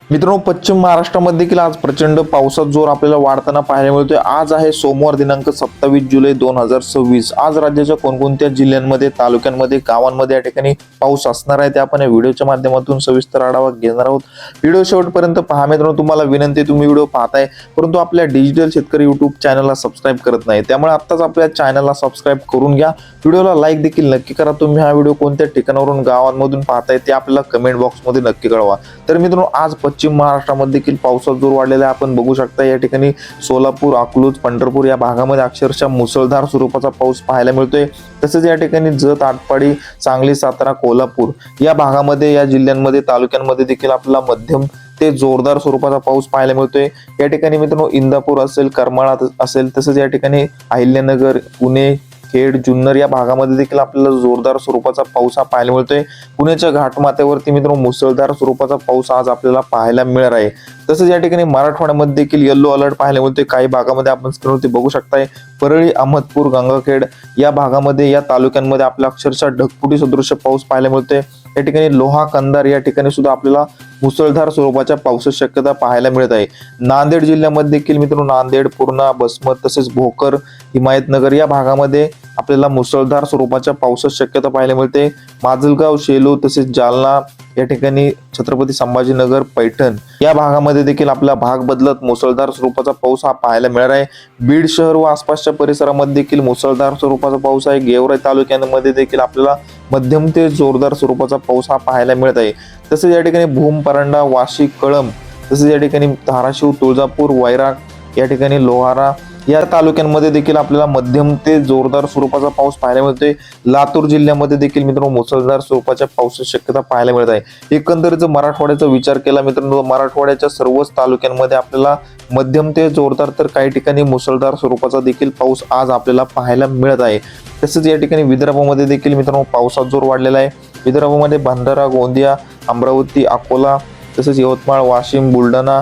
मित्रांनो, पश्चिम महाराष्ट्रामध्ये देखील आज प्रचंड पावसाचा जोर आपल्याला वाढताना पाहायला मिळतोय। आज आहे सोमवार दिनांक 27 जुलै 2026। आज राज्याच्या कोणकोणत्या जिल्ह्यांमध्ये, तालुक्यांमध्ये, गावांमध्ये या ठिकाणी पाऊस असणार आहे ते आपण या व्हिडिओच्या माध्यमातून सविस्तर आढावा घेणार आहोत। व्हिडिओ शेवटपर्यंत पहा। मित्रांनो, तुम्हाला विनंती, तुम्ही व्हिडिओ पाहताय परंतु आपल्या डिजिटल शेतकरी YouTube चॅनलला सबस्क्राइब करत नाही, त्यामुळे आत्ताच आपल्या चॅनलला सबस्क्राइब करून घ्या। व्हिडिओला लाईक देखील नक्की करा। तुम्ही हा व्हिडिओ कोणत्या ठिकाणावरून, गावांमधून पाहताय ते आपल्याला कमेंट बॉक्समध्ये नक्की कळवा। तर मित्रांनो, आज पश्चिम महाराष्ट्रामध्ये देखील पावसाचा जोर वाढलेला आहे। आपण बघू शकता या ठिकाणी सोलापूर, अकलूज, पंढरपूर या भागामध्ये अक्षरशः मुसळधार स्वरूपाचा पाऊस पाहायला मिळतोय। तसेच या ठिकाणी जत, आटपाडी, सांगली, सातारा, कोल्हापूर या भागामध्ये, या जिल्ह्यांमध्ये, तालुक्यांमध्ये देखील आपल्याला मध्यम ते जोरदार स्वरूपाचा पाऊस पाहायला मिळतोय। या ठिकाणी मित्रांनो, इंदापूर असेल, करमाळा असेल, तसेच या ठिकाणी अहिल्यानगर, पुणे, खेड, जुन्नर या भागामध्ये देखील आपल्याला जोरदार स्वरूपाचा पाऊस हा पाहायला मिळतोय। पुण्याच्या घाटमाथ्यावरती मित्रांनो मुसळधार स्वरूपाचा पाऊस आज आपल्याला पाहायला मिळणार आहे। तसेच या ठिकाणी मराठवाड्यामध्ये देखील येलो अलर्ट पाहायला मिळतोय। काही भागामध्ये आपण स्क्रीनवरती बघू शकताय, परळी, अहमदपूर, गंगाखेड या भागामध्ये, या तालुक्यांमध्ये आपल्या अक्षरशः ढगफुटी सदृश पाऊस पाहायला मिळतोय। या ठिकाणी लोहा, कंधार या ठिकाणी सुद्धा आपल्याला मुसळधार स्वरूपाच्या पावसाची शक्यता पाहायला मिळत आहे। नांदेड जिल्ह्यामध्ये देखील मित्रांनो, नांदेड, पूर्णा, बसमत, तसेच भोकर, हिमायतनगर या भागामध्ये आपल्याला मुसळधार स्वरूपाच्या पावसाची शक्यता पाहायला मिळते। माजलगाव, शेलू, तसेच जालना या ठिकाणी, छत्रपती संभाजीनगर, पैठण या भागामध्ये देखील आपला भाग बदलत मुसळधार स्वरूपाचा पाऊस हा पाहायला मिळणार आहे। बीड शहर व आसपासच्या परिसरामध्ये देखील मुसळधार स्वरूपाचा पाऊस आहे। गेवराई तालुक्यांमध्ये देखील आपल्याला मध्यम ते जोरदार स्वरूपाचा पाऊस हा पाहायला मिळत आहे। तसेच या ठिकाणी भूम, परांडा, वाशी, कळंब, तसेच या ठिकाणी धाराशिव, तुळजापूर, वैराग या ठिकाणी, लोहारा या तालुक्यांमध्ये देखील आपल्याला मध्यम ते जोरदार स्वरूपाचा पाऊस पाहायला मिळतोय। लातूर जिल्ह्यामध्ये देखील मित्रांनो मुसळधार स्वरूपाच्या पावसाची शक्यता पाहायला मिळत आहे। एकंदरीत मराठवाड्याचा विचार केला मित्रांनो, मराठवाड्याच्या सर्वच तालुक्यांमध्ये आपल्याला मध्यम ते जोरदार, तर काही ठिकाणी मुसळधार स्वरूपाचा देखील पाऊस आज आपल्याला पाहायला मिळत आहे। तसेच या ठिकाणी विदर्भामध्ये देखील मित्रांनो पावसाचा जोर वाढलेला आहे। विदर्भामध्ये भंडारा, गोंदिया, अमरावती, अकोला, तसेच यवतमाळ, वाशिम, बुलढाणा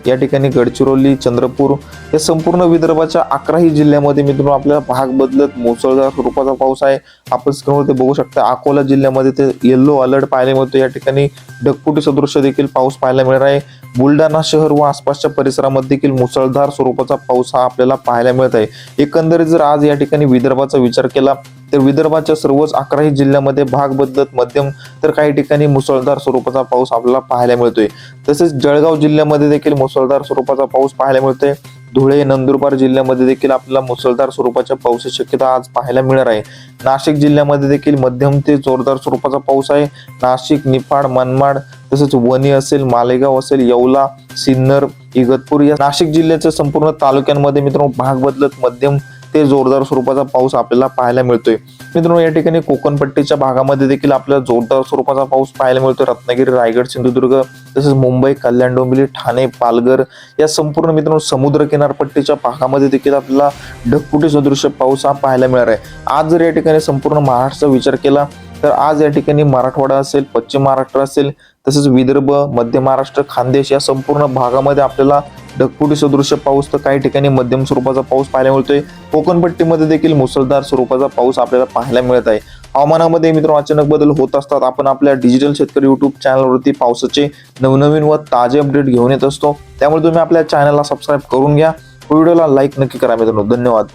या ठिकाणी, गडचिरोली, चंद्रपूर या संपूर्ण विदर्भाच्या 11ही जिल्ह्यामध्ये मित्रांनो आपल्याला भाग बदलत मुसळधार स्वरूपाचा पाऊस आहे। आपण स्क्रीनवरती बघू शकता, अकोला जिल्ह्यामध्ये ते येलो अलर्ट पाहायला मिळतो। या ठिकाणी ढगफुटी सदृश देखील पाऊस पाहायला मिळणार आहे। बुलढाणा शहर व आसपासच्या परिसरामध्ये देखील मुसळधार स्वरूपाचा पाऊस हा आपल्याला पाहायला मिळत आहे। एकंदरीत जर आज या ठिकाणी विदर्भाचा विचार केला तर विदर्भाच्या सर्वच 11ही जिल्ह्यामध्ये भाग बदलत मध्यम, तर काही ठिकाणी मुसळधार स्वरूपाचा पाऊस आपल्याला पाहायला मिळतोय। तसेच जळगाव जिल्ह्यामध्ये देखील मुसळधार स्वरूपाचा पाऊस पाहायला मिळतोय। धुळे, नंदुरबार जिल्ह्यामध्ये देखील आपल्याला मुसळधार स्वरूपाच्या पावसाची शक्यता आज पाहायला मिळणार आहे। नाशिक जिल्ह्यामध्ये देखील मध्यम ते जोरदार स्वरूपाचा पाऊस आहे। नाशिक, निफाड, मनमाड, तसेच वणी असेल, मालेगाव असेल, येवला, सिन्नर, इगतपूर या नाशिक जिल्ह्याच्या संपूर्ण तालुक्यांमध्ये मित्रांनो भाग बदलत मध्यम ते जोरदार स्वरूपाचा पाऊस आपल्याला पाहायला मिळतोय। मित्रांनो, या ठिकाणी कोकणपट्टीच्या भागामध्ये देखील आपल्याला जोरदार स्वरूपाचा पाऊस पाहायला मिळतोय। रत्नागिरी, रायगड, सिंधुदुर्ग, तसेच मुंबई, कल्याण, डोंबिवली, ठाणे, पालघर या संपूर्ण मित्रांनो समुद्र किनारपट्टीच्या भागामध्ये देखील आपल्याला ढगफुटी सदृश पाऊस हा पाहायला मिळणार आहे। आज जर या ठिकाणी संपूर्ण महाराष्ट्राचा विचार केला तर आज या ठिकाणी मराठवाडा असेल, पश्चिम महाराष्ट्र असेल, तसेच विदर्भ, मध्य महाराष्ट्र, खानदेश या संपूर्ण भागामध्ये आपल्याला ढगफुटी सदृश पाऊस, तर काही ठिकाणी मध्यम स्वरूपाचा पाऊस पाहायला मिळतोय। कोकणपट्टीमध्ये देखील मुसळधार स्वरूपाचा पाऊस आपल्याला पाहायला मिळत आहे। हवामानामध्ये मित्रांनो अचानक बदल होत असतात। आपण आपल्या डिजिटल शेतकरी YouTube चॅनलवरती पावसाचे नवनवीन व ताजे अपडेट घेऊन येत असतो, त्यामुळे तुम्ही आपल्या चॅनलला सबस्क्राइब करून घ्या। व्हिडिओला लाईक नक्की करा मित्रांनो। धन्यवाद।